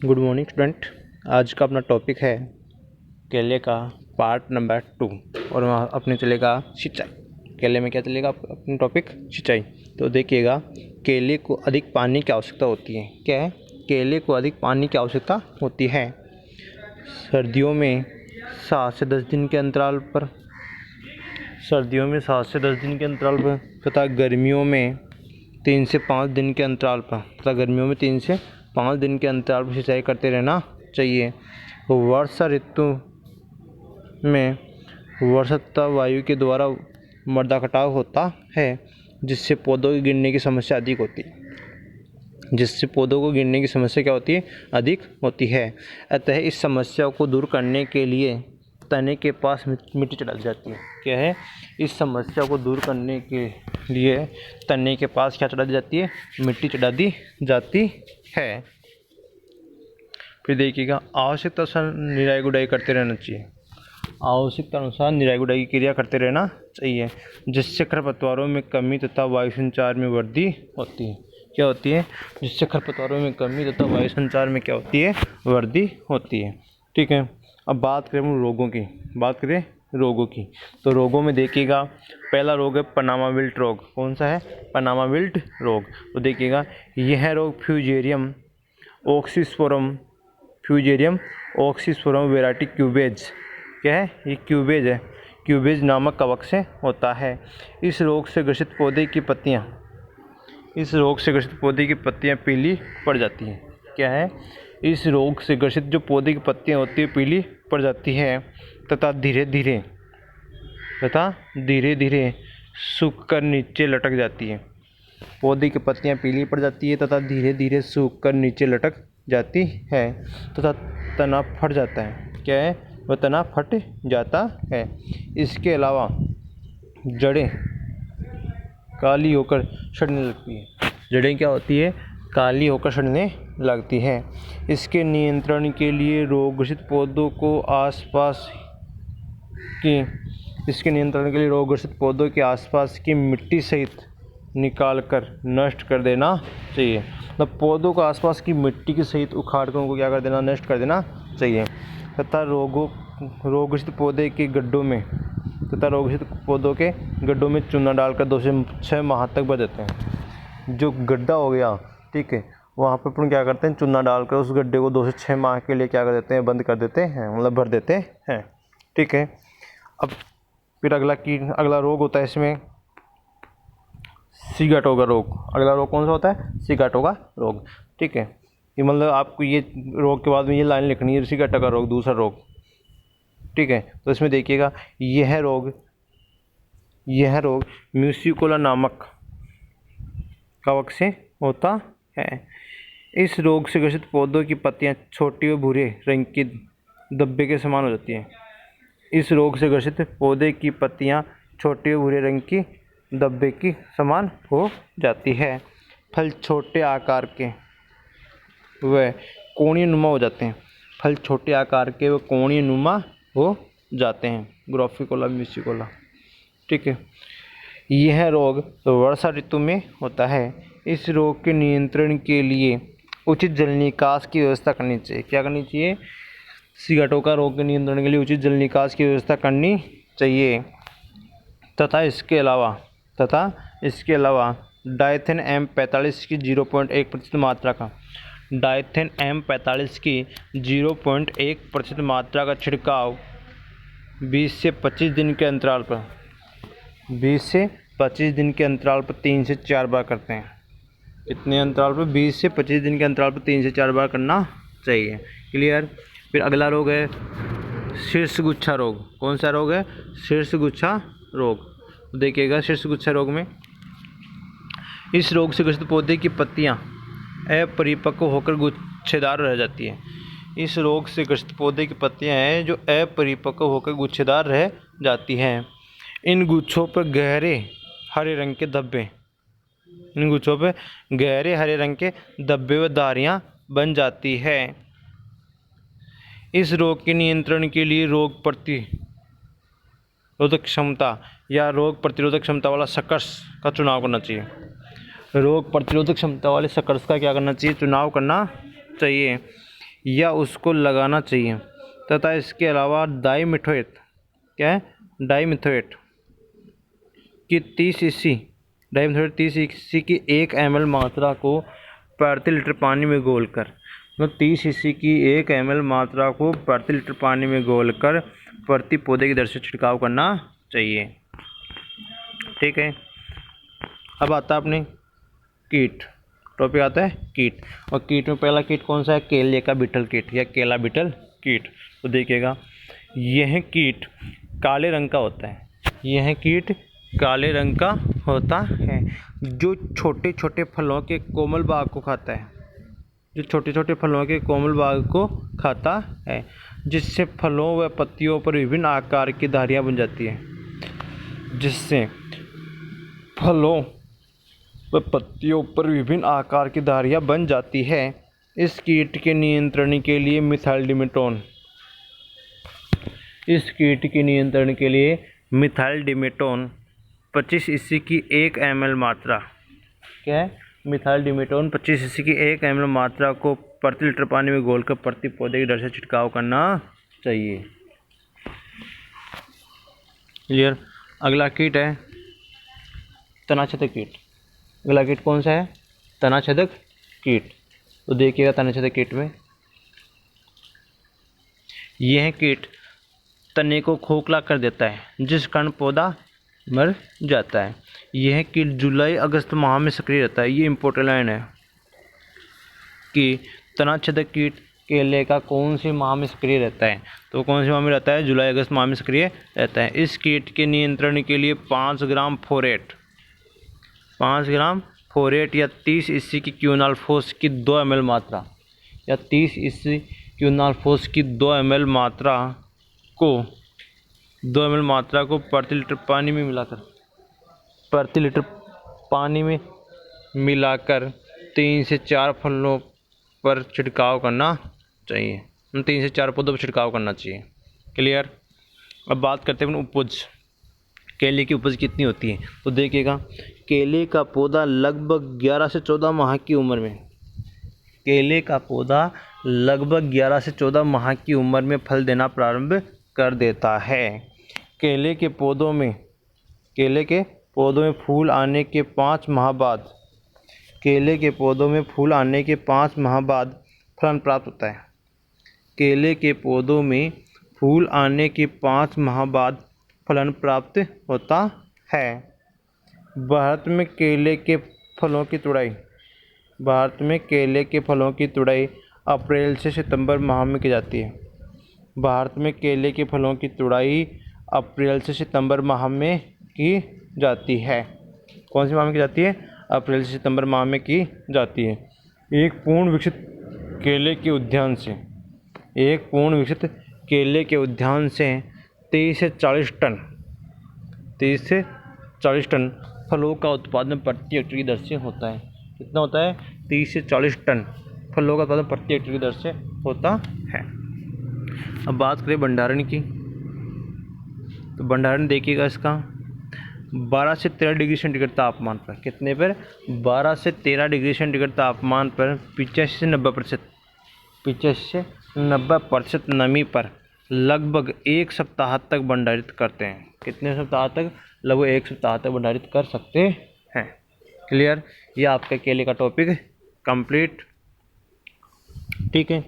Good morning student. आज का अपना टॉपिक है केले का पार्ट नंबर 2 और वहाँ अपने चलेगा सिंचाई। केले में क्या चलेगा अपना टॉपिक सिंचाई। तो देखिएगा, केले को अधिक पानी की आवश्यकता होती है। क्या है? केले को अधिक पानी की आवश्यकता होती है। सर्दियों में 7 से 10 दिन के अंतराल पर तथा गर्मियों में 3 से 5 दिन के अंतराल पर सिंचाई करते रहना चाहिए। वर्षा ऋतु में वर्षा तथा वायु के द्वारा मृदा कटाव होता है, जिससे पौधों के गिरने की समस्या अधिक होती है। अतः इस समस्या को दूर करने के लिए तने के पास मिट्टी चढ़ा दी जाती है। क्या है? इस समस्या को दूर करने के लिए तने के पास क्या चढ़ा दी जाती है? मिट्टी चढ़ा दी जाती है। फिर देखिएगा, आवश्यकता अनुसार निराई गुड़ाई करते रहना चाहिए। आवश्यकता अनुसार निराई गुड़ाई की क्रिया करते रहना चाहिए, जिससे खरपतवारों में कमी तथा वायु संचार में वृद्धि होती है। क्या होती है? जिससे खरपतवारों में कमी तथा वायु संचार में क्या होती है? वृद्धि होती है। ठीक है। अब बात करें रोगों की। तो रोगों में देखिएगा, पहला रोग है पनामा विल्ट रोग। कौन सा है? पनामा विल्ट रोग। तो देखिएगा, यह रोग फ्यूजेरियम ऑक्सीस्पोरम वेराइटी क्यूबेज। क्या है? ये क्यूबेज है। क्यूबेज नामक कवक से होता है। इस रोग से ग्रसित पौधे की पत्तियां पीली पड़ जाती हैं। क्या है? इस रोग से ग्रसित जो पौधे की पत्तियां होती है पीली पड़ जाती है तथा धीरे धीरे सूखकर नीचे लटक जाती है। पौधे की पत्तियां पीली पड़ जाती है तथा धीरे धीरे सूखकर नीचे लटक जाती है तथा तना फट जाता है। क्या है? वह तना फट जाता है। इसके अलावा जड़ें काली होकर सड़ने लगती है। जड़ें क्या होती है? काली होकर सड़ने लगती है। इसके नियंत्रण के लिए रोगग्रसित पौधों के आसपास की मिट्टी सहित निकालकर नष्ट कर देना चाहिए। मतलब पौधों को आसपास की मिट्टी के सहित उखाड़ कर उनको क्या कर देना? नष्ट कर देना चाहिए। तथा रोगग्रसित पौधों के गड्ढों में चूना डालकर 2 से 6 माह तक भर देते हैं। जो गड्ढा हो गया, ठीक है, वहाँ पर अपन क्या करते हैं? चूना डालकर उस गड्ढे को 2 से 6 माह के लिए क्या कर देते हैं? बंद कर देते हैं, मतलब भर देते हैं। ठीक है। अब फिर अगला रोग होता है इसमें सिगाटोगा रोग। अगला रोग कौन सा होता है? सिगाटोगा रोग। ठीक है। ये मतलब आपको ये रोग के बाद में ये लाइन लिखनी है, सिगाटोगा रोग दूसरा रोग। ठीक है। तो इसमें देखिएगा, यह रोग म्यूसिकोला नामक कवक से होता है। इस रोग से ग्रसित पौधों की पत्तियां छोटी व भूरे रंग की धब्बे के समान हो जाती हैं। इस रोग से ग्रसित पौधे की पत्तियां छोटे व भूरे रंग की धब्बे की समान हो जाती है। फल छोटे आकार के व कोणीय नुमा हो जाते हैं। ग्राफिकोला म्यूसिकोला। ठीक है। यह रोग वर्षा ऋतु में होता है। इस रोग के नियंत्रण के लिए उचित जल निकास की व्यवस्था करनी चाहिए। क्या करनी चाहिए? सिगाटोका रोग के नियंत्रण के लिए उचित जल निकास की व्यवस्था करनी चाहिए। तथा इसके अलावा डायथेन M45 की 0.1% मात्रा का 0.1% मात्रा का छिड़काव 20 से 25 दिन के अंतराल पर 3 से 4 बार करते हैं। इतने अंतराल पर 20 से 25 दिन के अंतराल पर 3 से 4 बार करना चाहिए। क्लियर। फिर अगला रोग है शीर्षगुच्छा रोग। कौन सा रोग है? शीर्षगुच्छा रोग। देखिएगा, शीर्षगुच्छा रोग में इस रोग से ग्रसित पौधे की पत्तियां अपरिपक्व होकर गुच्छेदार रह जाती है। इस रोग से ग्रसित पौधे की पत्तियां हैं जो अपरिपक्व होकर गुच्छेदार रह जाती हैं। इन गुच्छों पर गहरे हरे रंग के धब्बे व धारियां बन जाती है। इस रोग के नियंत्रण के लिए रोग प्रतिरोधक क्षमता वाला शकर्स का चुनाव करना चाहिए। रोग प्रतिरोधक क्षमता वाले शकर्स का क्या करना चाहिए? चुनाव करना चाहिए। या उसको लगाना चाहिए तथा इसके अलावा डाइमिथोएट, क्या है, डाइमिथोएट की 30 ईसी डाइमिथोएट 30 ईसी की 1 ml मात्रा को प्रति लीटर पानी में घोलकर, मतलब 30 ईसी की 1 ml मात्रा को प्रति लीटर पानी में घोलकर प्रति पौधे की दर से छिड़काव करना चाहिए। ठीक है। अब आता है अपने कीट, टॉपिक आता है कीट, और कीट में पहला कीट कौन सा है, केले का बीटल कीट या केला बीटल कीट। तो देखिएगा, यह कीट काले रंग का होता है, यह कीट काले रंग का होता है, जो छोटे छोटे फलों के कोमल भाग को खाता है, जो छोटे छोटे फलों के कोमल भाग को खाता है, जिससे फलों व पत्तियों पर विभिन्न आकार की धारियाँ बन जाती हैं, जिससे फलों व पत्तियों पर विभिन्न आकार की धारियाँ बन जाती है। इस कीट के नियंत्रण के लिए मिथाइलडिमेटोन, इस कीट के नियंत्रण के लिए मिथाइलडिमेटोन 25 ईसी की 1 ml मात्रा, क्या है, मिथाइलडिमेटोन 25 ईसी की 1 ml मात्रा को प्रति लीटर पानी में घोलकर प्रति पौधे की दर से छिड़काव करना चाहिए। क्लियर। अगला कीट है तनाछेदक कीट। अगला कीट कौन सा है, तनाछेदक कीट। तो देखिएगा, तनाछेदक कीट में यह कीट तने को खोखला कर देता है, जिस कारण पौधा मर जाता है। यह कीट जुलाई अगस्त माह में सक्रिय रहता है। ये इम्पोर्टेंट लाइन है कि तनाछेदक कीट केले का कौन से माह में सक्रिय रहता है, तो कौन से माह में रहता है, जुलाई अगस्त माह में सक्रिय रहता है। इस कीट के नियंत्रण के लिए 5 ग्राम फोरेट, 5 ग्राम फोरेट या 30 ईसी की क्विनालफोस की 2 ml मात्रा, या 30 ईसी क्विनालफोस की 2 ml मात्रा को 2 ml मात्रा को प्रति लीटर पानी में मिलाकर, प्रति लीटर पानी में मिलाकर 3 से 4 फलों पर छिड़काव करना चाहिए, 3 से 4 पौधों पर छिड़काव करना चाहिए। क्लियर। अब बात करते हैं उपज, केले की उपज कितनी होती है। तो देखिएगा, केले का पौधा लगभग 11 से 14 माह की उम्र में, केले का पौधा लगभग 11 से 14 माह की उम्र में फल देना प्रारंभ कर देता है। केले के पौधों में फूल आने के 5 माह बाद, केले के पौधों में फूल आने के 5 माह बाद फलन प्राप्त होता है। केले के पौधों में फूल आने के 5 माह बाद फलन प्राप्त होता है। भारत में केले के फलों की तुड़ाई, भारत में केले के फलों की तुड़ाई अप्रैल से सितंबर माह में की जाती है। भारत में केले के फलों की तुड़ाई अप्रैल से सितंबर माह में की जाती है। कौन से माह में की जाती है, अप्रैल से सितंबर माह में की जाती है। एक पूर्ण विकसित केले के उद्यान से, एक पूर्ण विकसित केले के उद्यान से 30 से 40 टन, 30 से 40 टन फलों का उत्पादन प्रति हेक्टेयर की दर से होता है। कितना होता है, 30 से 40 टन फलों का उत्पादन प्रति हेक्टेयर की दर से होता है। अब बात करें भंडारण की, तो भंडारण देखिएगा इसका 12 से 13 डिग्री सेंटीग्रेड तापमान पर, कितने पर, 12 से 13 डिग्री सेंटीग्रेड तापमान पर 85 से 90%, 85 से 90% नमी पर लगभग 1 सप्ताह तक भंडारित करते हैं। कितने सप्ताह तक, लगभग 1 सप्ताह तक भंडारित कर सकते हैं। क्लियर। ये आपका केले का टॉपिक कंप्लीट। ठीक है।